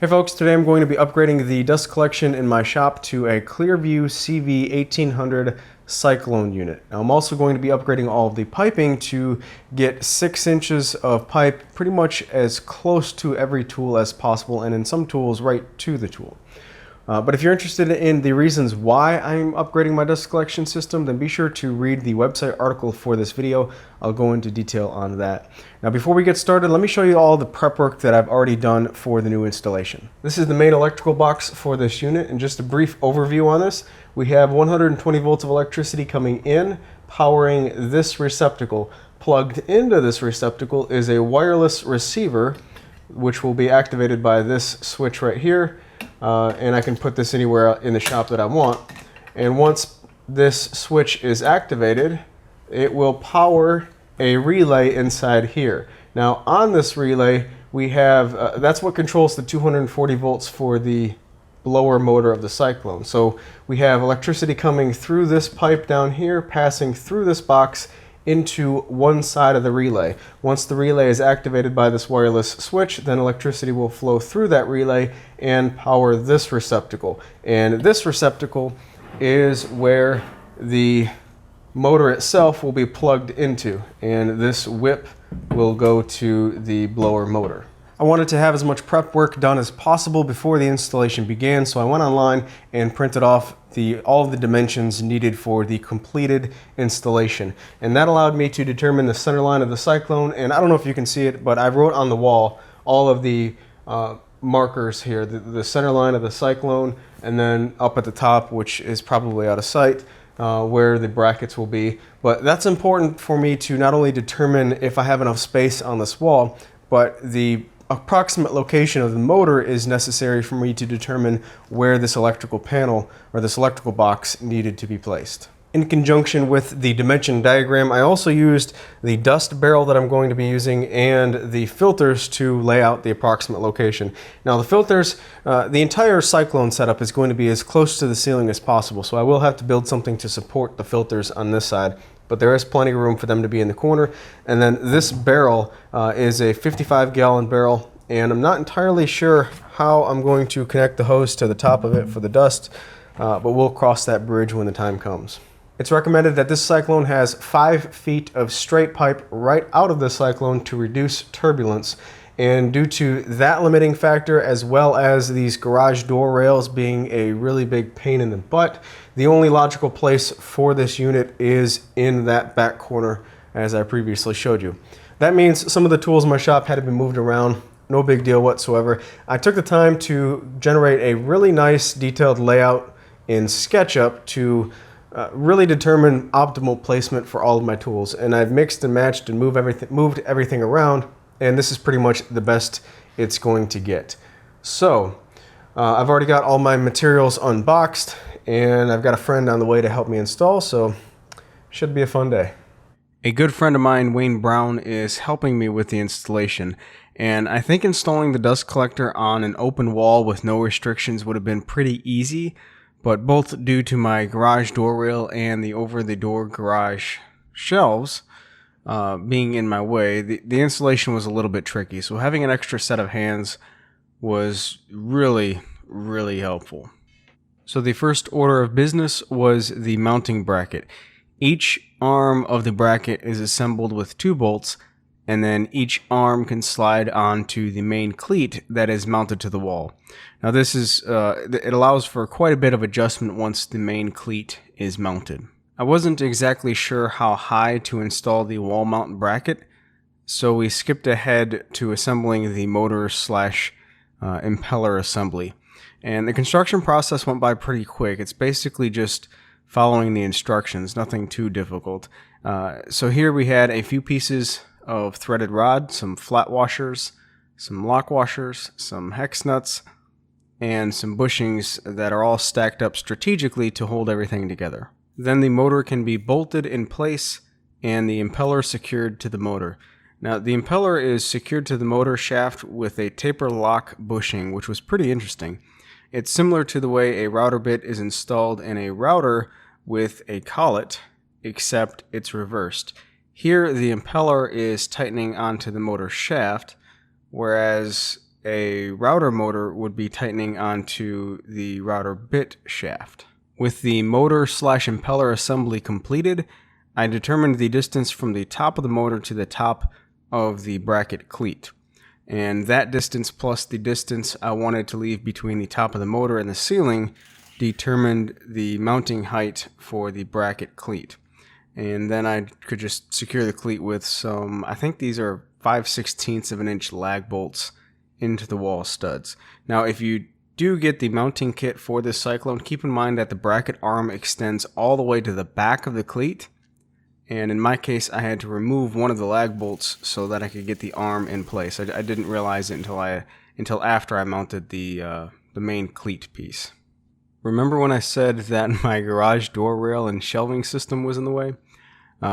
Hey folks, today I'm going to be upgrading the dust collection in my shop to a Clearview CV1800 Cyclone unit. Now I'm also going to be upgrading all of the piping to get 6 inches of pipe pretty much as close to every tool as possible, and in some tools right to the tool. But if you're interested in the reasons why I'm upgrading my dust collection system, then be sure to read the website article for this video. I'll go into detail on that. Now before we get started, let me show you all the prep work that I've already done for the new installation. This is the main electrical box for this unit, and just a brief overview on this. We have 120 volts of electricity coming in, powering this receptacle. Plugged into this receptacle is a wireless receiver, which will be activated by this switch right here. And I can put this anywhere in the shop that I want. And once this switch is activated, it will power a relay inside here. Now on this relay, we have, that's what controls the 240 volts for the blower motor of the Cyclone. So we have electricity coming through this pipe down here, passing through this box into one side of the relay. Once the relay is activated by this wireless switch, then electricity will flow through that relay and power this receptacle. And this receptacle is where the motor itself will be plugged into, and this whip will go to the blower motor. I wanted to have as much prep work done as possible before the installation began, so I went online and printed off all of the dimensions needed for the completed installation. And that allowed me to determine the center line of the Cyclone, and I don't know if you can see it, but I wrote on the wall all of the markers here, the center line of the Cyclone, and then up at the top, which is probably out of sight, where the brackets will be. But that's important for me to not only determine if I have enough space on this wall, but the approximate location of the motor is necessary for me to determine where this electrical panel or this electrical box needed to be placed. In conjunction with the dimension diagram, I also used the dust barrel that I'm going to be using and the filters to lay out the approximate location. Now the filters, the entire Cyclone setup is going to be as close to the ceiling as possible, so I will have to build something to support the filters on this side. But there is plenty of room for them to be in the corner. And then this barrel is a 55-gallon barrel, and I'm not entirely sure how I'm going to connect the hose to the top of it for the dust, but we'll cross that bridge when the time comes. It's recommended that this Cyclone has 5 feet of straight pipe right out of the Cyclone to reduce turbulence. And due to that limiting factor, as well as these garage door rails being a really big pain in the butt, the only logical place for this unit is in that back corner, as I previously showed you. That means some of the tools in my shop had to be moved around. No big deal whatsoever. I took the time to generate a really nice detailed layout in SketchUp to really determine optimal placement for all of my tools. And I've mixed and matched and moved everything around. And this is pretty much the best it's going to get. So I've already got all my materials unboxed, and I've got a friend on the way to help me install, so should be a fun day. A good friend of mine, Wayne Brown, is helping me with the installation, and I think installing the dust collector on an open wall with no restrictions would have been pretty easy, but both due to my garage door rail and the over-the-door garage shelves being in my way, the installation was a little bit tricky, so having an extra set of hands was really helpful. So the first order of business was the mounting bracket. Each arm of the bracket is assembled with 2 bolts, and then each arm can slide onto the main cleat that is mounted to the wall. Now this is, it allows for quite a bit of adjustment once the main cleat is mounted. I wasn't exactly sure how high to install the wall mount bracket, so we skipped ahead to assembling the motor / impeller assembly. And the construction process went by pretty quick. It's basically just following the instructions, nothing too difficult. So here we had a few pieces of threaded rod, some flat washers, some lock washers, some hex nuts, and some bushings that are all stacked up strategically to hold everything together. Then the motor can be bolted in place and the impeller secured to the motor. Now the impeller is secured to the motor shaft with a taper lock bushing, which was pretty interesting. It's similar to the way a router bit is installed in a router with a collet, except it's reversed. Here the impeller is tightening onto the motor shaft, whereas a router motor would be tightening onto the router bit shaft. With the motor / impeller assembly completed, I determined the distance from the top of the motor to the top of the bracket cleat. And that distance plus the distance I wanted to leave between the top of the motor and the ceiling determined the mounting height for the bracket cleat. And then I could just secure the cleat with some, I think these are 5/16 of an inch lag bolts into the wall studs. Now, if you do get the mounting kit for this Cyclone, keep in mind that the bracket arm extends all the way to the back of the cleat. And in my case, I had to remove one of the lag bolts so that I could get the arm in place. I didn't realize it until after I mounted the main cleat piece. Remember when I said that my garage door rail and shelving system was in the way?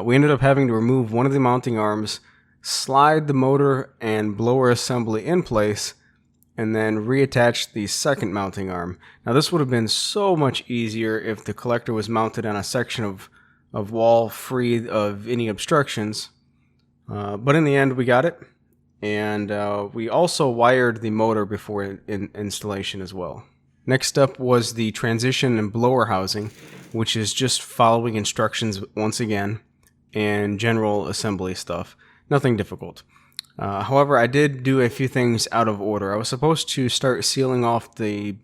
We ended up having to remove one of the mounting arms, slide the motor and blower assembly in place, and then reattach the second mounting arm. Now this would have been so much easier if the collector was mounted on a section of wall free of any obstructions, but in the end we got it, and we also wired the motor before installation as well. Next up was the transition and blower housing, which is just following instructions once again, and general assembly stuff. Nothing difficult. However, I did do a few things out of order. I was supposed to start sealing off the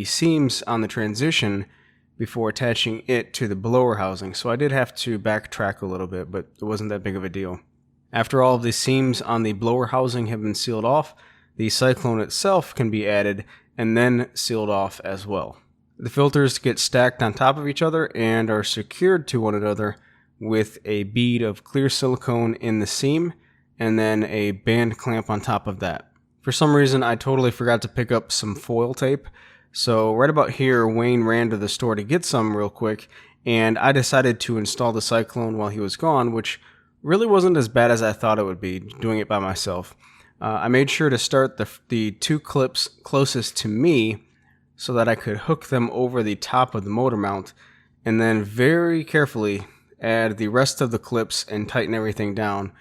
seams on the transition before attaching it to the blower housing, so I did have to backtrack a little bit, but it wasn't that big of a deal. After all of the seams on the blower housing have been sealed off, the Cyclone itself can be added and then sealed off as well. The filters get stacked on top of each other and are secured to one another with a bead of clear silicone in the seam and then a band clamp on top of that. For some reason, I totally forgot to pick up some foil tape, so right about here, Wayne ran to the store to get some real quick, and I decided to install the Cyclone while he was gone, which really wasn't as bad as I thought it would be, doing it by myself. I made sure to start the two clips closest to me so that I could hook them over the top of the motor mount, and then very carefully add the rest of the clips and tighten everything down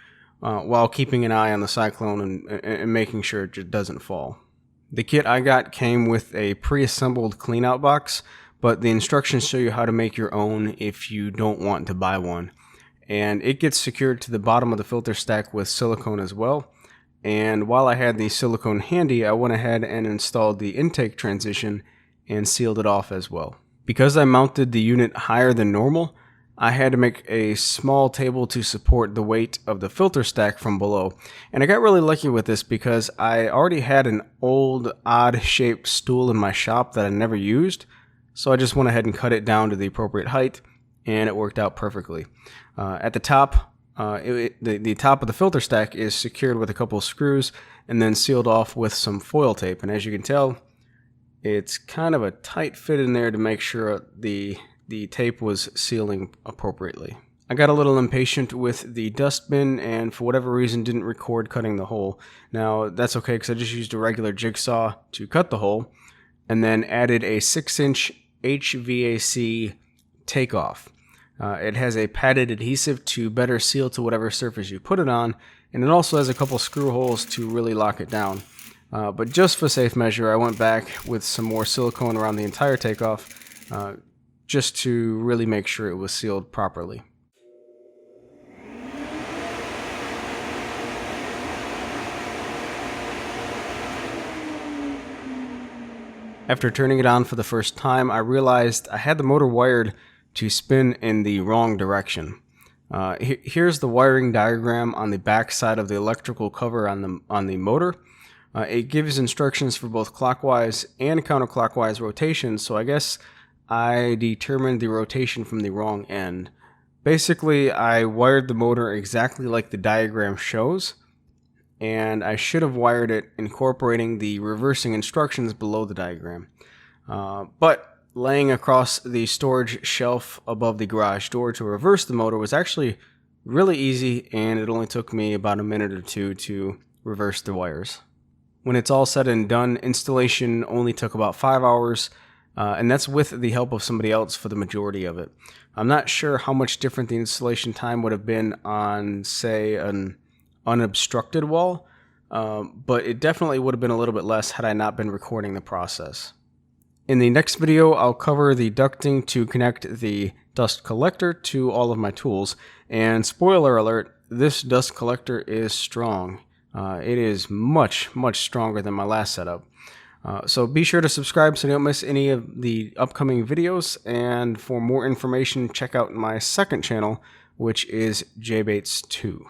while keeping an eye on the Cyclone and making sure it just doesn't fall. The kit I got came with a pre-assembled cleanout box, but the instructions show you how to make your own if you don't want to buy one. And it gets secured to the bottom of the filter stack with silicone as well. And while I had the silicone handy, I went ahead and installed the intake transition and sealed it off as well. Because I mounted the unit higher than normal, I had to make a small table to support the weight of the filter stack from below. And I got really lucky with this because I already had an old odd-shaped stool in my shop that I never used, so I just went ahead and cut it down to the appropriate height, and it worked out perfectly. At the top, the top of the filter stack is secured with a couple of screws and then sealed off with some foil tape. And as you can tell, it's kind of a tight fit in there to make sure the tape was sealing appropriately. I got a little impatient with the dustbin and for whatever reason didn't record cutting the hole. Now that's okay because I just used a regular jigsaw to cut the hole and then added a 6-inch HVAC takeoff. It has a padded adhesive to better seal to whatever surface you put it on, and it also has a couple screw holes to really lock it down. But just for safe measure, I went back with some more silicone around the entire takeoff just to really make sure it was sealed properly. After turning it on for the first time, I realized I had the motor wired to spin in the wrong direction. Here's the wiring diagram on the back side of the electrical cover on the motor. It gives instructions for both clockwise and counterclockwise rotation, so I guess I determined the rotation from the wrong end. Basically, I wired the motor exactly like the diagram shows, and I should have wired it incorporating the reversing instructions below the diagram. But laying across the storage shelf above the garage door to reverse the motor was actually really easy, and it only took me about a minute or two to reverse the wires. When it's all said and done, installation only took about 5 hours, and that's with the help of somebody else for the majority of it. I'm not sure how much different the installation time would have been on, say, an unobstructed wall, but it definitely would have been a little bit less had I not been recording the process. In the next video, I'll cover the ducting to connect the dust collector to all of my tools. And spoiler alert, this dust collector is strong. It is much, much stronger than my last setup. So be sure to subscribe so you don't miss any of the upcoming videos. And for more information, check out my second channel, which is JBates2.